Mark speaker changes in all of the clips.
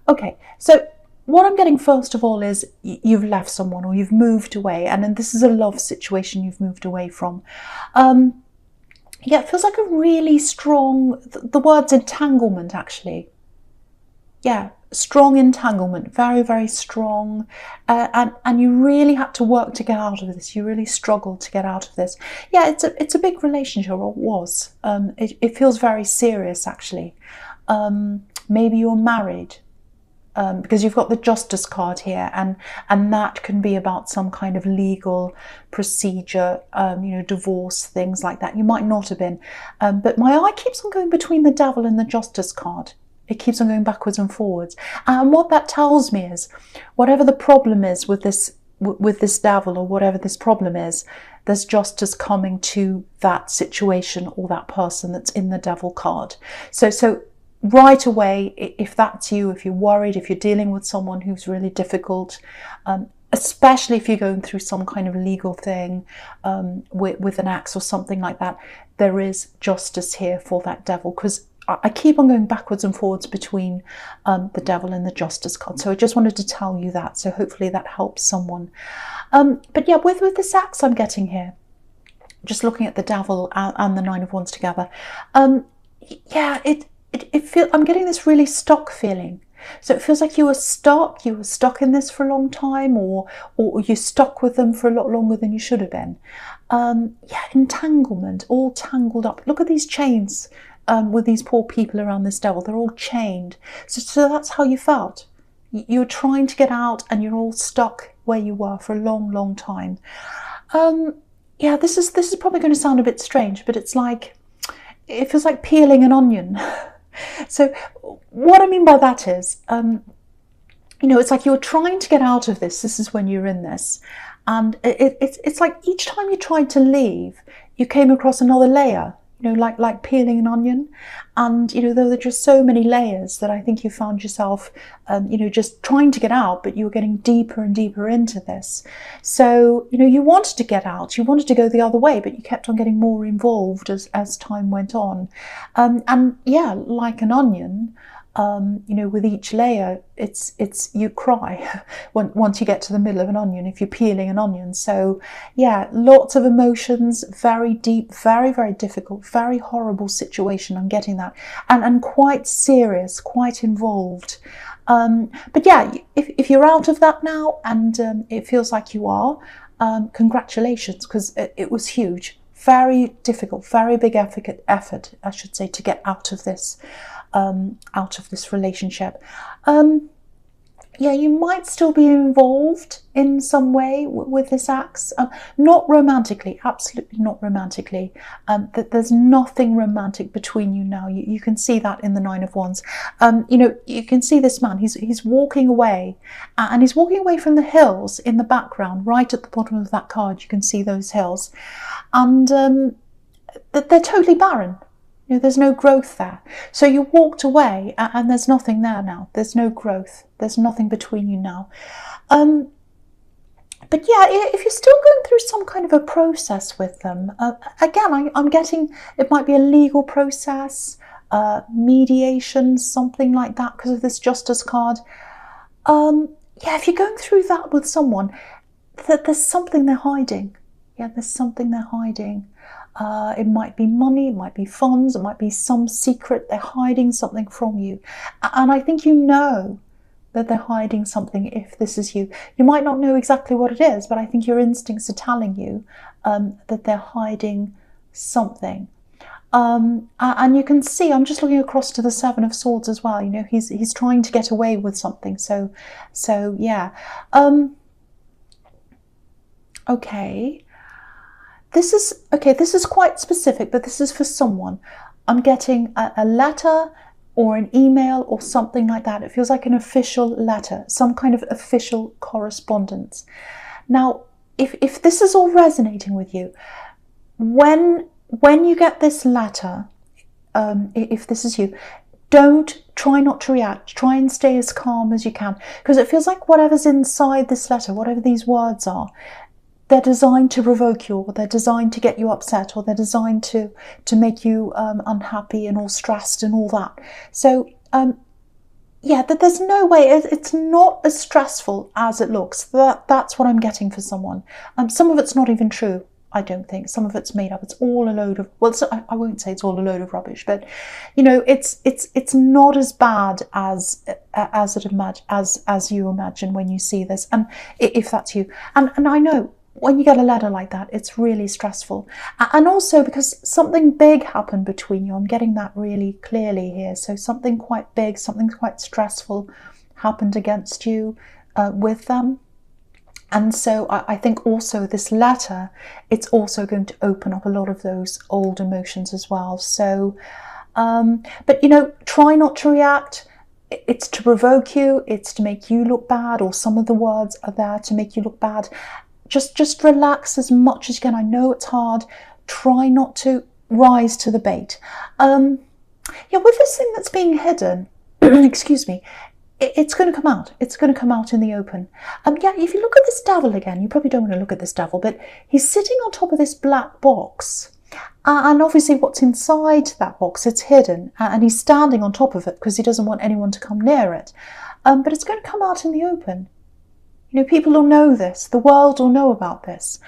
Speaker 1: Okay, so what I'm getting first of all is you've left someone or you've moved away, and then this is a love situation you've moved away from. Yeah, it feels like a really strong, the word's entanglement actually. Yeah, strong entanglement, very, very strong. And you really had to work to get out of this. You really struggled to get out of this. Yeah, it's a big relationship, or it was. It feels very serious actually. Maybe you're married. Because you've got the justice card here, and that can be about some kind of legal procedure, divorce, things like that. You might not have been, but my eye keeps on going between the devil and the justice card. It keeps on going backwards and forwards, and what that tells me is, whatever the problem is with this devil, or whatever this problem is, there's justice coming to that situation or that person that's in the devil card. So right away, if that's you, if you're worried, if you're dealing with someone who's really difficult, especially if you're going through some kind of legal thing with an ex or something like that, there is justice here for that devil, because I keep on going backwards and forwards between the devil and the justice card. So I just wanted to tell you that, so hopefully that helps someone. But yeah, with this ex I'm getting here, just looking at the devil and the Nine of Wands together, yeah, I'm getting this really stuck feeling. So it feels like you were stuck in this for a long time, or you're stuck with them for a lot longer than you should have been. Yeah, entanglement, all tangled up. Look at these chains with these poor people around this devil. They're all chained. So that's how you felt. You're trying to get out and you're all stuck where you were for a long, long time. Yeah, this is probably going to sound a bit strange, but it's like, it feels like peeling an onion. So what I mean by that is, it's like you're trying to get out of this. This is when you're in this. And it's like each time you tried to leave, you came across another layer, like peeling an onion. And, there were just so many layers that I think you found yourself, just trying to get out, but you were getting deeper and deeper into this. So, you wanted to get out, you wanted to go the other way, but you kept on getting more involved as time went on. And yeah, like an onion, with each layer, it's you cry once you get to the middle of an onion, if you're peeling an onion. So yeah, lots of emotions, very deep, very, very difficult, very horrible situation. I'm getting that, and quite serious, quite involved. But yeah, if you're out of that now, and it feels like you are, congratulations, because it was huge, very difficult, very big effort, I should say, to get out of this relationship. Yeah, you might still be involved in some way with this ex, not romantically, absolutely not romantically. That there's nothing romantic between you now. You can see that in the Nine of Wands. You can see this man. He's walking away, and he's walking away from the hills in the background, right at the bottom of that card. You can see those hills, and they're totally barren. There's no growth there. So you walked away and there's nothing there now. There's no growth. There's nothing between you now. But yeah, if you're still going through some kind of a process with them, again, I'm getting, it might be a legal process, mediation, something like that, because of this justice card. Yeah, if you're going through that with someone, there's something they're hiding. Yeah, there's something they're hiding. It might be money, it might be funds, it might be some secret. They're hiding something from you. And I think that they're hiding something if this is you. You might not know exactly what it is, but I think your instincts are telling you that they're hiding something. And you can see, I'm just looking across to the Seven of Swords as well. He's trying to get away with something. So yeah. Okay. This is quite specific, but this is for someone. I'm getting a letter or an email or something like that. It feels like an official letter, some kind of official correspondence. Now, if this is all resonating with you, when you get this letter, if this is you, try not to react. Try and stay as calm as you can, because it feels like whatever's inside this letter, whatever these words are, they're designed to provoke you, or they're designed to get you upset, or they're designed to make you unhappy and all stressed and all that. So yeah, that there's no way, it's not as stressful as it looks. That's what I'm getting for someone. Some of it's not even true, I don't think. Some of it's made up. It's all a load of, well, I won't say it's all a load of rubbish, but you know, it's not as bad as you imagine when you see this, and if that's you. And I know when you get a letter like that, it's really stressful. And also because something big happened between you. I'm getting that really clearly here. So something quite big, something quite stressful happened against you with them. And so I think also this letter, it's also going to open up a lot of those old emotions as well. So, but you know, try not to react. It's to provoke you. It's to make you look bad, or some of the words are there to make you look bad. Just relax as much as you can. I know it's hard. Try not to rise to the bait. Yeah, with this thing that's being hidden, excuse me, it's going to come out. It's going to come out in the open. Yeah, if you look at this devil again, you probably don't want to look at this devil, but he's sitting on top of this black box. And obviously what's inside that box, it's hidden. And he's standing on top of it because he doesn't want anyone to come near it. But it's going to come out in the open. You know, people will know this. The world will know about this.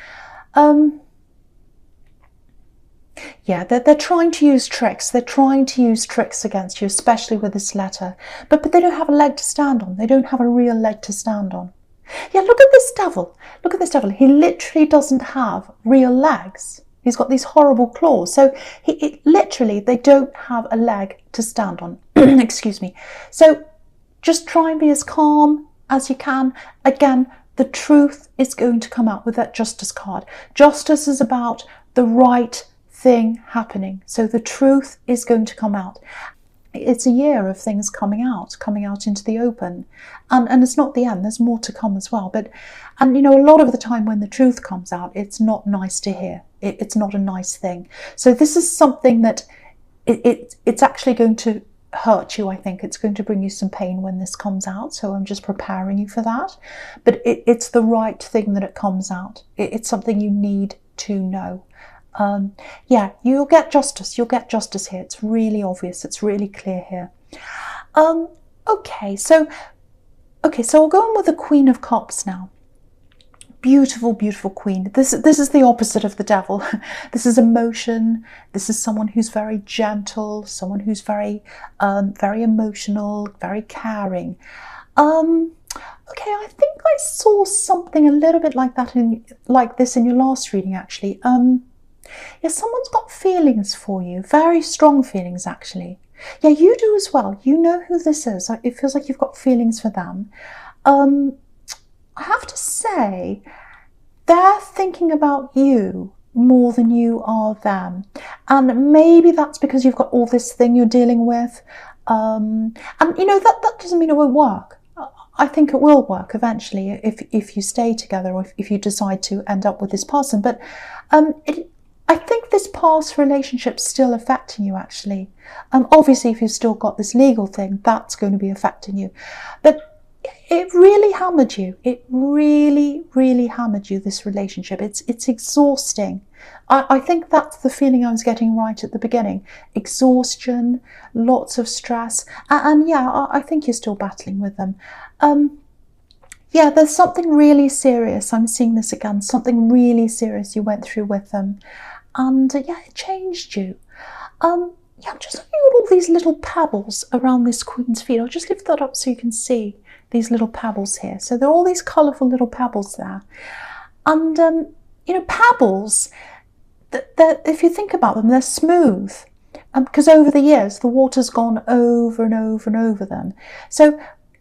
Speaker 1: Yeah, they're trying to use tricks. They're trying to use tricks against you, especially with this letter. But they don't have a leg to stand on. They don't have a real leg to stand on. Yeah, look at this devil. Look at this devil. He literally doesn't have real legs. He's got these horrible claws. So literally, they don't have a leg to stand on. Excuse me. So just try and be as calm as you can. Again, the truth is going to come out with that justice card. Justice is about the right thing happening. So the truth is going to come out. It's a year of things coming out into the open. And it's not the end. There's more to come as well. And you know, a lot of the time when the truth comes out, it's not nice to hear. It's not a nice thing. So this is something that it's actually going to hurt you. I think it's going to bring you some pain when this comes out, so I'm just preparing you for that. But it's the right thing that it comes out. It's something you need to know. Yeah, you'll get justice. You'll get justice here. It's really obvious. It's really clear here. Okay, so we'll go on with the Queen of Cups now. Beautiful, beautiful queen. This is the opposite of the devil. This is emotion. This is someone who's very gentle, someone who's very emotional, very caring. Okay, I think I saw something a little bit like that like this in your last reading, actually. Yeah, someone's got feelings for you, very strong feelings, actually. Yeah, you do as well. You know who this is. It feels like you've got feelings for them. I have to say, they're thinking about you more than you are them. And maybe that's because you've got all this thing you're dealing with. And you know, that doesn't mean it won't work. I think it will work eventually if you stay together, or if you decide to end up with this person. But I think this past relationship's still affecting you, actually. Obviously, if you've still got this legal thing, that's going to be affecting you. But it really hammered you. It really, really hammered you, this relationship. It's exhausting. I think that's the feeling I was getting right at the beginning. Exhaustion, lots of stress. And yeah, I think you're still battling with them. Yeah, there's something really serious. I'm seeing this again. Something really serious you went through with them. And yeah, it changed you. Yeah, I'm just looking at all these little pebbles around this queen's feet. I'll just lift that up so you can see these little pebbles here. So there are all these colourful little pebbles there. And, you know, pebbles, if you think about them, they're smooth. Because over the years, the water's gone over and over and over them. So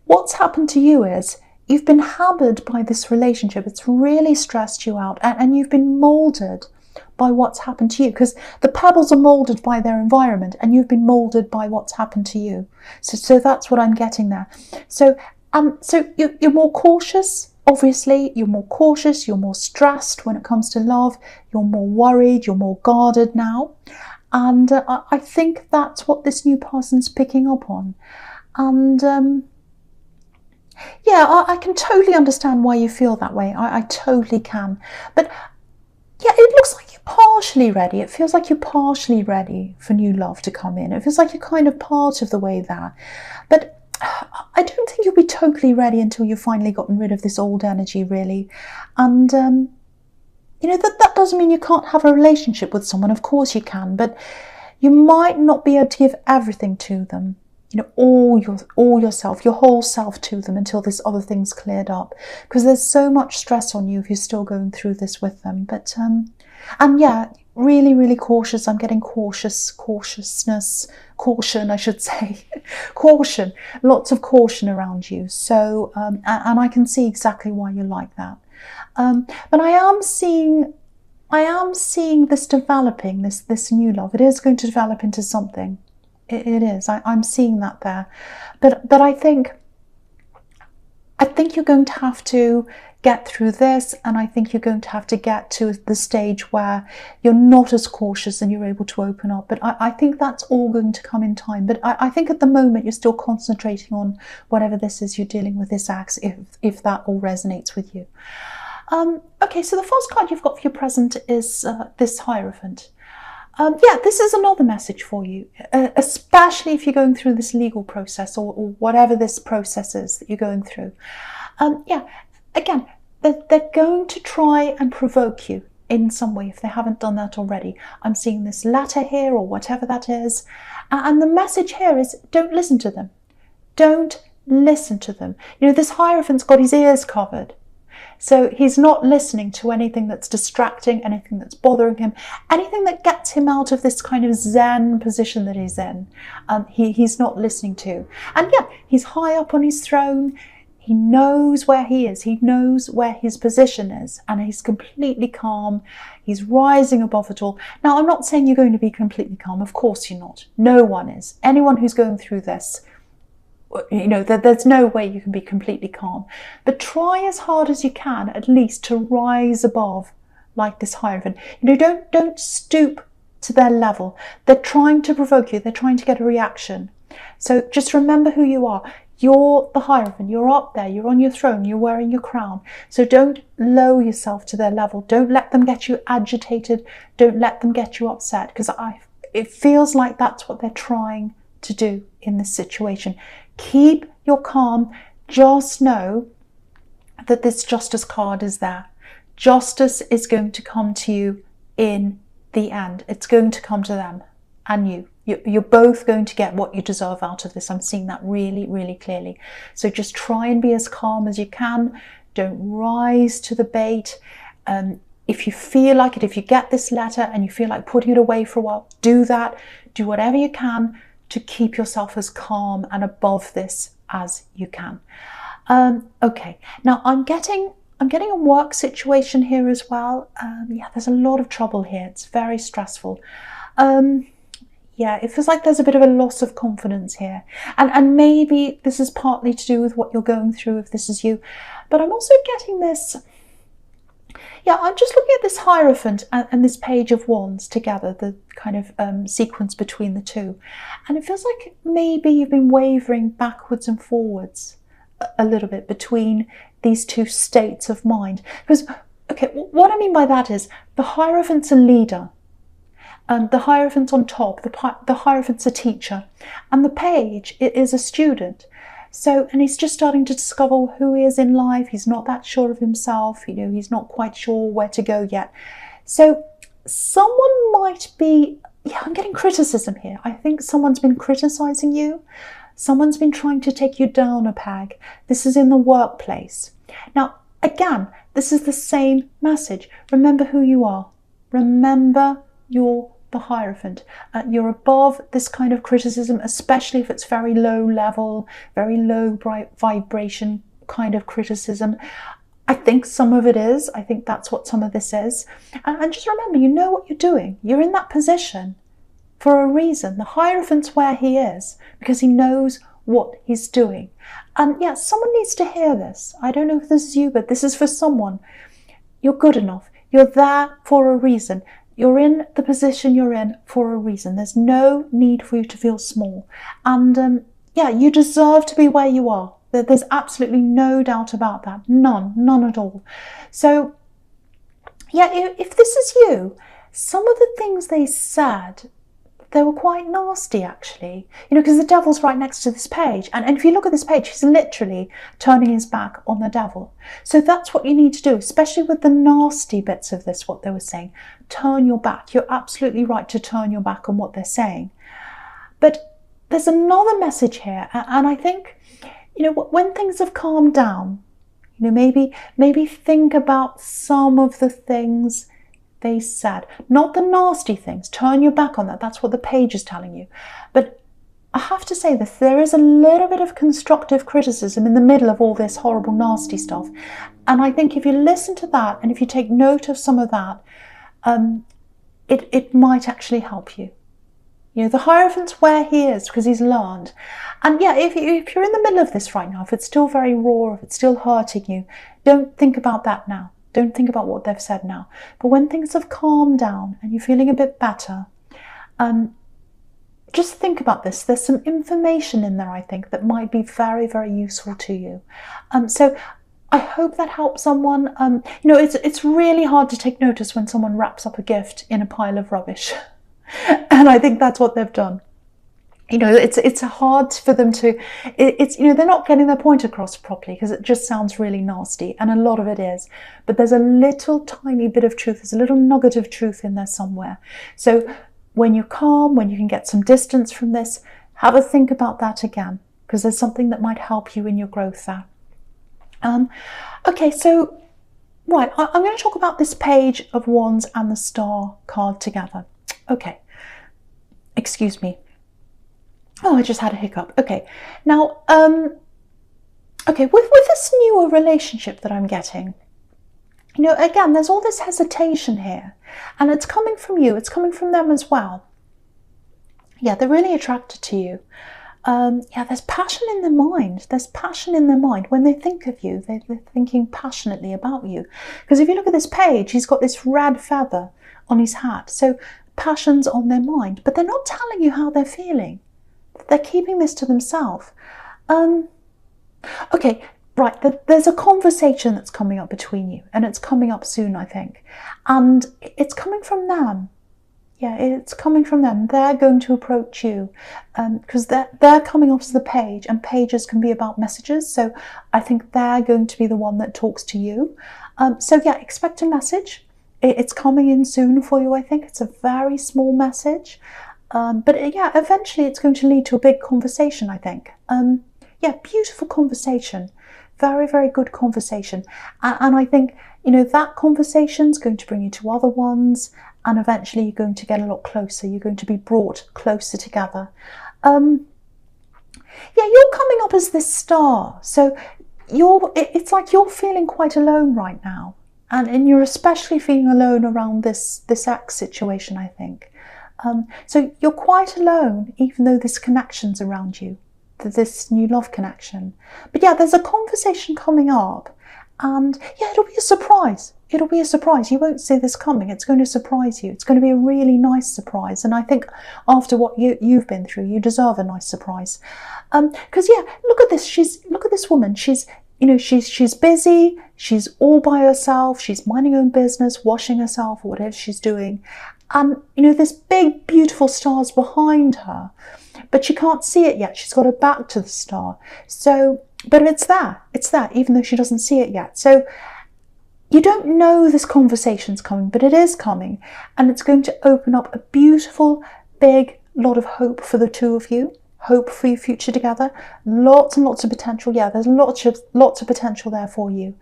Speaker 1: what's happened to you is you've been hammered by this relationship. It's really stressed you out. And you've been moulded by what's happened to you, because the pebbles are moulded by their environment, and you've been moulded by what's happened to you. So that's what I'm getting there. So you're more cautious. Obviously, you're more cautious. You're more stressed when it comes to love. You're more worried. You're more guarded now, and I think that's what this new person's picking up on. And yeah, I can totally understand why you feel that way. I totally can. But yeah, it looks like you're partially ready. It feels like you're partially ready for new love to come in. It feels like you're kind of part of the way there. But I don't think you'll be totally ready until you've finally gotten rid of this old energy, really. And, that doesn't mean you can't have a relationship with someone. Of course you can, but you might not be able to give everything to them. All yourself, your whole self to them until this other thing's cleared up. Because there's so much stress on you if you're still going through this with them. But, and yeah, really, really cautious. I'm getting caution, I should say. Caution, lots of caution around you. So, and I can see exactly why you're like that. But I am seeing this developing, this new love. It is going to develop into something. It is. I'm seeing that there. But I think you're going to have to get through this, and I think you're going to have to get to the stage where you're not as cautious and you're able to open up. But I think that's all going to come in time. But I think at the moment you're still concentrating on whatever this is you're dealing with, this axe, if that all resonates with you. Okay, so the first card you've got for your present is this Hierophant. This is another message for you, especially if you're going through this legal process or whatever this process is that you're going through. Again, they're going to try and provoke you in some way if they haven't done that already. I'm seeing this letter here or whatever that is. And the message here is don't listen to them. Don't listen to them. This Hierophant's got his ears covered. So he's not listening to anything that's distracting, anything that's bothering him, anything that gets him out of this kind of Zen position that he's in. He's not listening to. And yeah, he's high up on his throne. He knows where he is. He knows where his position is. And he's completely calm. He's rising above it all. Now, I'm not saying you're going to be completely calm. Of course you're not. No one is. Anyone who's going through this, there's no way you can be completely calm. But try as hard as you can, at least, to rise above like this Hierophant. Don't stoop to their level. They're trying to provoke you. They're trying to get a reaction. So just remember who you are. You're the Hierophant. You're up there. You're on your throne. You're wearing your crown. So don't lower yourself to their level. Don't let them get you agitated. Don't let them get you upset, because it feels like that's what they're trying to do in this situation. Keep your calm. Just know that this Justice card is there. Justice is going to come to you in the end. It's going to come to them and you. You're both going to get what you deserve out of this. I'm seeing that really, really clearly. So just try and be as calm as you can. Don't rise to the bait. If you feel like it, if you get this letter and you feel like putting it away for a while, do that. Do whatever you can to keep yourself as calm and above this as you can. Okay, now I'm getting a work situation here as well. There's a lot of trouble here. It's very stressful. It feels like there's a bit of a loss of confidence here. And maybe this is partly to do with what you're going through, if this is you. But I'm also getting this... I'm just looking at this Hierophant and this Page of Wands together, the kind of sequence between the two. And it feels like maybe you've been wavering backwards and forwards a little bit between these two states of mind. Because, okay, what I mean by that is the Hierophant's a leader. The Hierophant's on top, the Hierophant's a teacher. And the Page is a student. So, and he's just starting to discover who he is in life. He's not that sure of himself. He's not quite sure where to go yet. So someone might be, I'm getting criticism here. I think someone's been criticizing you. Someone's been trying to take you down a peg. This is in the workplace. Now, again, this is the same message. Remember who you are. Remember you're the Hierophant. You're above this kind of criticism, especially if it's very low level, very low vibration kind of criticism. I think some of it is. I think that's what some of this is. And just remember, you know what you're doing. You're in that position for a reason. The Hierophant's where he is because he knows what he's doing. And someone needs to hear this. I don't know if this is you, but this is for someone. You're good enough. You're there for a reason. You're in the position you're in for a reason. There's no need for you to feel small. And you deserve to be where you are. There's absolutely no doubt about that. None at all. So, if this is you, some of the things they said they were quite nasty, actually. You know, because the devil's right next to this page. And if you look at this page, he's literally turning his back on the devil. So that's what you need to do, especially with the nasty bits of this, what they were saying. Turn your back. You're absolutely right to turn your back on what they're saying. But there's another message here. And I think, you know, when things have calmed down, you know, maybe think about some of the things they said, not the nasty things. Turn your back on that. That's what the page is telling you. But I have to say this, there is a little bit of constructive criticism in the middle of all this horrible, nasty stuff. And I think if you listen to that and if you take note of some of that, it might actually help you. You know, the Hierophant's where he is because he's learned. And yeah, if you're in the middle of this right now, if it's still very raw, if it's still hurting you, don't think about that now. Don't think about what they've said now. But when things have calmed down and you're feeling a bit better, just think about this. There's some information in there, I think, that might be very, very useful to you. So I hope that helps someone. You know, it's really hard to take notice when someone wraps up a gift in a pile of rubbish. And I think that's what they've done. You know, it's hard for them to, you know, they're not getting their point across properly because it just sounds really nasty, and a lot of it is. But there's a little tiny bit of truth, there's a little nugget of truth in there somewhere. So when you're calm, when you can get some distance from this, have a think about that again, because there's something that might help you in your growth there. Okay, so, right, I'm going to talk about this Page of Wands and the Star card together. Okay, excuse me. Oh, I just had a hiccup. Okay, now, okay, with this newer relationship that I'm getting, you know, again, there's all this hesitation here, and it's coming from you, it's coming from them as well. Yeah, they're really attracted to you. Yeah, there's passion in their mind. There's passion in their mind. When they think of you, they're thinking passionately about you. Because if you look at this page, he's got this red feather on his hat. So passion's on their mind, but they're not telling you how they're feeling. They're keeping this to themselves. Okay, right, there's a conversation that's coming up between you, and it's coming up soon, I think. And it's coming from them. Yeah, it's coming from them. They're going to approach you because they're coming off the page, and pages can be about messages. So I think they're going to be the one that talks to you. So yeah, expect a message. It's coming in soon for you, I think. It's a very small message. But yeah, eventually it's going to lead to a big conversation, I think. Yeah, beautiful conversation. Very, very good conversation. And I think, you know, that conversation's going to bring you to other ones, and eventually you're going to get a lot closer. You're going to be brought closer together. Yeah, you're coming up as this star. So it's like you're feeling quite alone right now. And you're especially feeling alone around this ex situation, I think. So you're quite alone, even though this connection's around you, this new love connection. But yeah, there's a conversation coming up, and yeah, it'll be a surprise. It'll be a surprise. You won't see this coming. It's going to surprise you. It's going to be a really nice surprise. And I think after what you've been through, you deserve a nice surprise. Because yeah, look at this. Look at this woman. She's busy. She's all by herself. She's minding her own business, washing herself, or whatever she's doing. And, you know, this big, beautiful star's behind her, but she can't see it yet. She's got her back to the star. So, but it's there, even though she doesn't see it yet. So you don't know this conversation's coming, but it is coming. And it's going to open up a beautiful, big lot of hope for the two of you. Hope for your future together. Lots and lots of potential. Yeah, there's lots of potential there for you.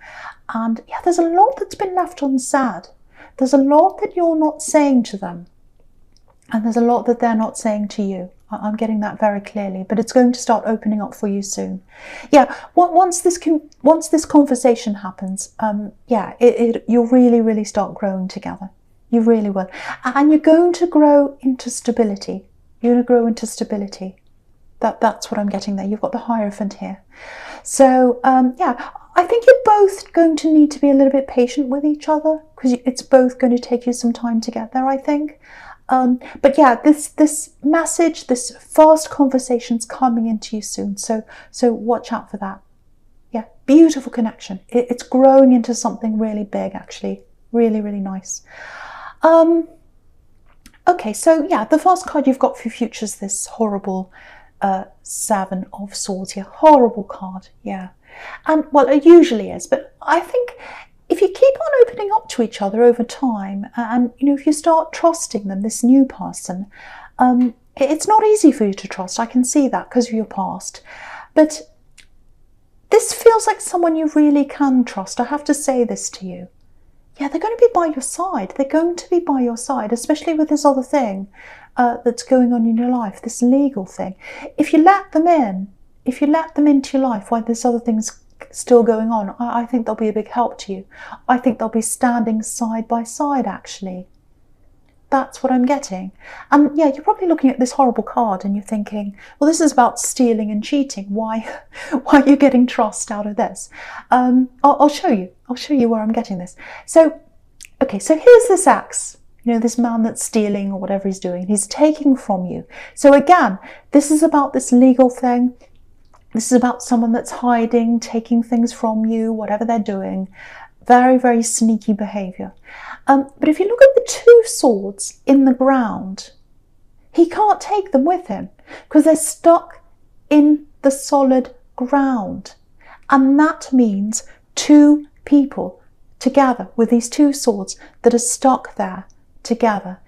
Speaker 1: And yeah, there's a lot that's been left unsaid. There's a lot that you're not saying to them, and there's a lot that they're not saying to you. I'm getting that very clearly, but it's going to start opening up for you soon. Yeah, once this conversation happens, yeah, you'll really, really start growing together. You really will, and you're going to grow into stability. You're going to grow into stability. That's what I'm getting there. You've got the Hierophant here. So yeah, I think you're both going to need to be a little bit patient with each other, because it's both going to take you some time to get there, I think. But yeah, this message, this first conversation's coming into you soon. So watch out for that. Yeah, beautiful connection. It's growing into something really big, actually. Really, really nice. Okay, so yeah, the first card you've got for future is this horrible Seven of Swords here. Horrible card, yeah. And well, it usually is, but I think if you keep on opening up to each other over time, and if you start trusting them, this new person, it's not easy for you to trust. I can see that because of your past, but this feels like someone you really can trust. I have to say this to you. Yeah, they're going to be by your side. They're going to be by your side, especially with this other thing that's going on in your life, this legal thing. If you let them into your life while this other thing's still going on, I think they'll be a big help to you. I think they'll be standing side by side, actually. That's what I'm getting. And yeah, you're probably looking at this horrible card and you're thinking, well, this is about stealing and cheating. Why are you getting trust out of this? I'll show you. I'll show you where I'm getting this. So, okay, so here's this axe. This man that's stealing or whatever he's doing. He's taking from you. So again, this is about this legal thing. This is about someone that's hiding, taking things from you, whatever they're doing. Very, very sneaky behaviour. But if you look at the two swords in the ground, he can't take them with him because they're stuck in the solid ground. And that means two people together with these two swords that are stuck there together.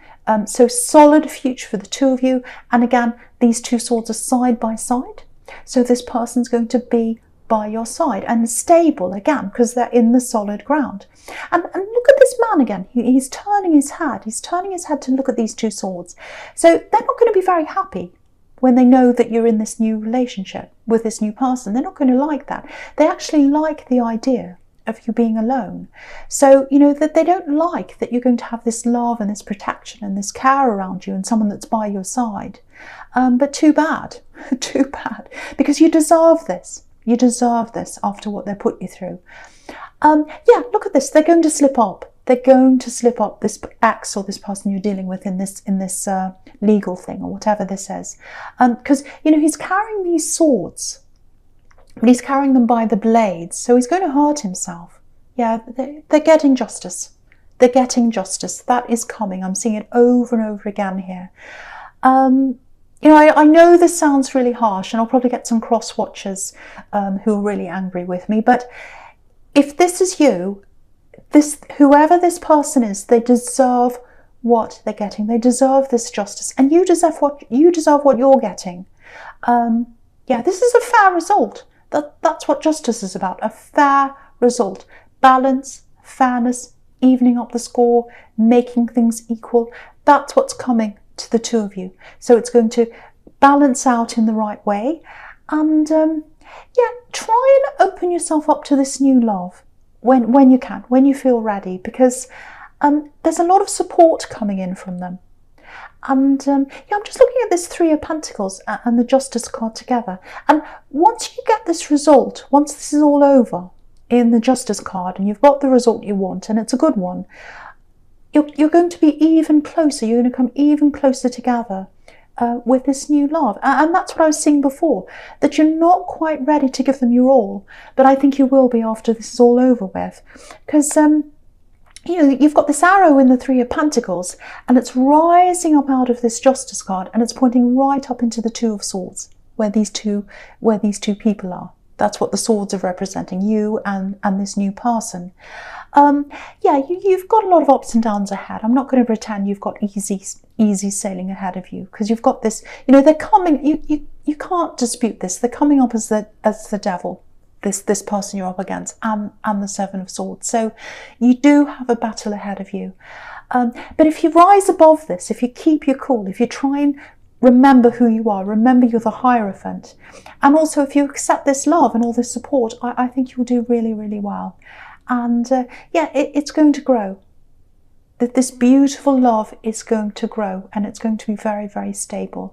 Speaker 1: So solid future for the two of you. And again, these two swords are side by side. So this person's going to be by your side and stable again because they're in the solid ground. And look at this man again. He's turning his head. He's turning his head to look at these two swords. So they're not going to be very happy when they know that you're in this new relationship with this new person. They're not going to like that. They actually like the idea of you being alone. So, that they don't like that you're going to have this love and this protection and this care around you and someone that's by your side. But too bad, too bad, because you deserve this. You deserve this after what they put you through. Yeah, look at this. They're going to slip up. They're going to slip up, this ex or this person you're dealing with in this legal thing or whatever this is. Because, he's carrying these swords, but he's carrying them by the blades. So he's going to hurt himself. Yeah, they're getting justice. They're getting justice. That is coming. I'm seeing it over and over again here. I know this sounds really harsh and I'll probably get some cross watchers who are really angry with me, but if this is you, whoever this person is, they deserve what they're getting. They deserve this justice, and you deserve what you're getting. Yeah, this is a fair result. That's what justice is about, a fair result. Balance, fairness, evening up the score, making things equal. That's what's coming to the two of you. So it's going to balance out in the right way. And yeah, try and open yourself up to this new love when you can, when you feel ready, because there's a lot of support coming in from them. And yeah, I'm just looking at this Three of Pentacles and the Justice card together. And once you get this result, once this is all over in the Justice card and you've got the result you want, and it's a good one, you're going to be even closer. You're going to come even closer together with this new love. And that's what I was saying before, that you're not quite ready to give them your all, but I think you will be after this is all over with. Because you've got this arrow in the Three of Pentacles and it's rising up out of this Justice card and it's pointing right up into the Two of Swords where these two people are. That's what the swords are representing, you and this new person. Yeah, you've got a lot of ups and downs ahead. I'm not going to pretend you've got easy sailing ahead of you, because you've got this, they're coming, you can't dispute this. They're coming up as the devil, this person you're up against, and the Seven of Swords. So you do have a battle ahead of you. But if you rise above this, if you keep your cool, if you try and remember who you are, remember you're the Hierophant, and also if you accept this love and all this support, I think you'll do really, really well. And yeah, it's going to grow. That this beautiful love is going to grow, and it's going to be very, very stable.